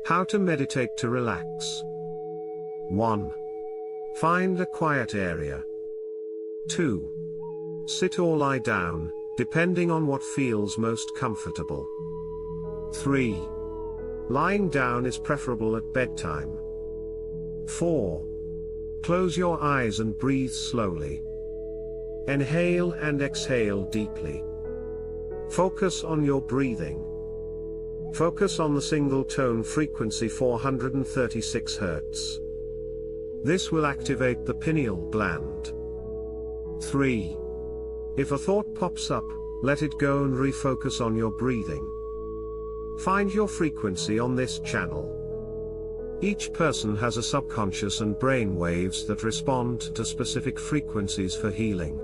How to meditate to relax. 1. Find a quiet area. 2. Sit or lie down, depending on what feels most comfortable. 3. Lying down is preferable at bedtime. 4. Close your eyes and breathe slowly. Inhale and exhale deeply. Focus on your breathing. Focus on the single tone frequency 436 Hz. This will activate the pineal gland. 3. If a thought pops up, let it go and refocus on your breathing. Find your frequency on this channel. Each person has a subconscious and brain waves that respond to specific frequencies for healing.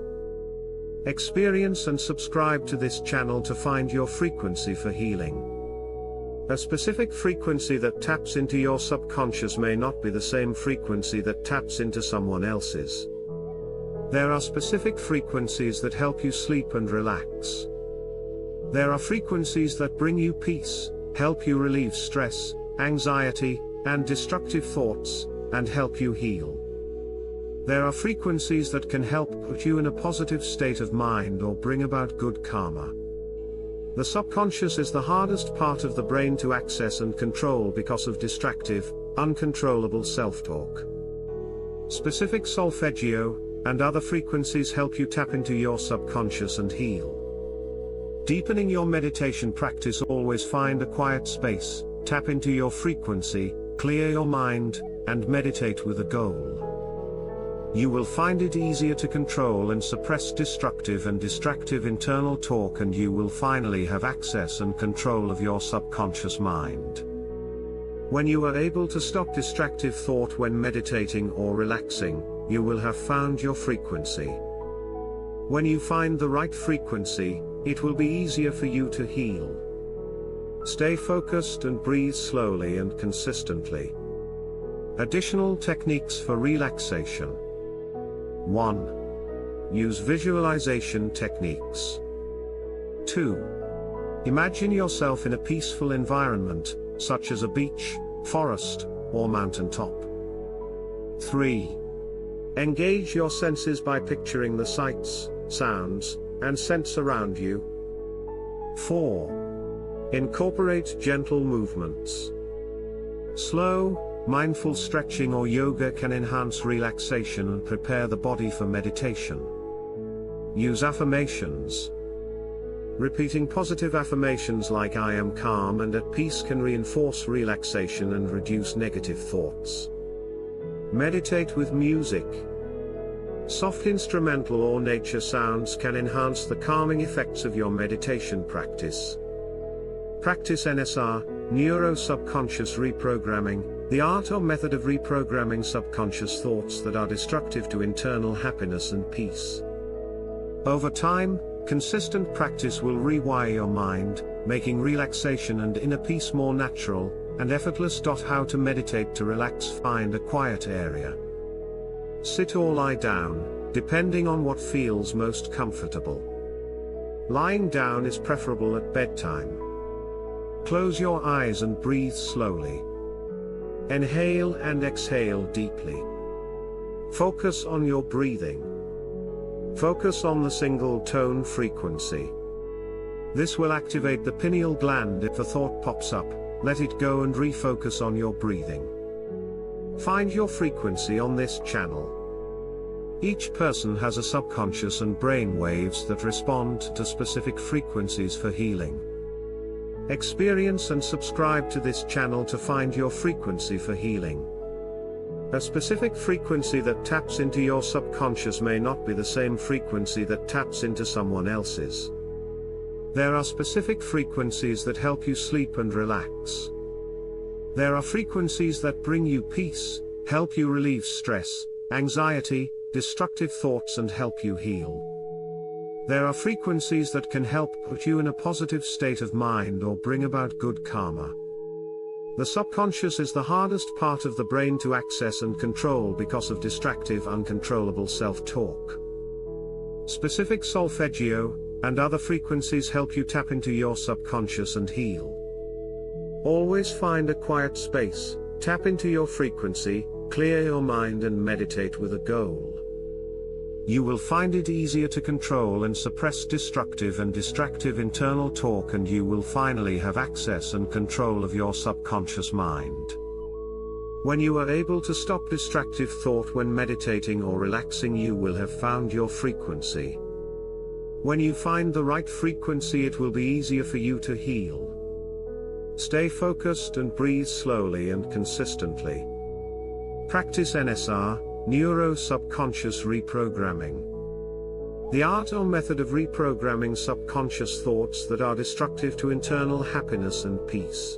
Experience and subscribe to this channel to find your frequency for healing. A specific frequency that taps into your subconscious may not be the same frequency that taps into someone else's. There are specific frequencies that help you sleep and relax. There are frequencies that bring you peace, help you relieve stress, anxiety, and destructive thoughts, and help you heal. There are frequencies that can help put you in a positive state of mind or bring about good karma. The subconscious is the hardest part of the brain to access and control because of distractive, uncontrollable self-talk. Specific solfeggio and other frequencies help you tap into your subconscious and heal. Deepening your meditation practice, always find a quiet space, tap into your frequency, clear your mind, and meditate with a goal. You will find it easier to control and suppress destructive and distractive internal talk, and you will finally have access and control of your subconscious mind. When you are able to stop distractive thought when meditating or relaxing, you will have found your frequency. When you find the right frequency, it will be easier for you to heal. Stay focused and breathe slowly and consistently. Additional techniques for relaxation. 1. Use visualization techniques. 2. Imagine yourself in a peaceful environment, such as a beach, forest, or mountaintop. 3. Engage your senses by picturing the sights, sounds, and scents around you. 4. Incorporate gentle movements. Slow, mindful stretching or yoga can enhance relaxation and prepare the body for meditation. Use affirmations. Repeating positive affirmations like "I am calm and at peace" can reinforce relaxation and reduce negative thoughts. Meditate with music. Soft instrumental or nature sounds can enhance the calming effects of your meditation practice. Practice NSR, Neuro-Subconscious Reprogramming, the art or method of reprogramming subconscious thoughts that are destructive to internal happiness and peace. Over time, consistent practice will rewire your mind, making relaxation and inner peace more natural and effortless. How to meditate to relax. Find a quiet area. Sit or lie down, depending on what feels most comfortable. Lying down is preferable at bedtime. Close your eyes and breathe slowly. Inhale and exhale deeply. Focus on your breathing. Focus on the single tone frequency. This will activate the pineal gland. If a thought pops up, let it go and refocus on your breathing. Find your frequency on this channel. Each person has a subconscious and brain waves that respond to specific frequencies for healing. Experience and subscribe to this channel to find your frequency for healing. A specific frequency that taps into your subconscious may not be the same frequency that taps into someone else's. There are specific frequencies that help you sleep and relax. There are frequencies that bring you peace, help you relieve stress, anxiety, destructive thoughts, and help you heal. There are frequencies that can help put you in a positive state of mind or bring about good karma. The subconscious is the hardest part of the brain to access and control because of distractive, uncontrollable self-talk. Specific solfeggio and other frequencies help you tap into your subconscious and heal. Always find a quiet space, tap into your frequency, clear your mind and meditate with a goal. You will find it easier to control and suppress destructive and distractive internal talk, and you will finally have access and control of your subconscious mind. When you are able to stop distractive thought when meditating or relaxing, you will have found your frequency. When you find the right frequency, it will be easier for you to heal. Stay focused and breathe slowly and consistently. Practice NSR, Neuro-Subconscious Reprogramming. The art or method of reprogramming subconscious thoughts that are destructive to internal happiness and peace.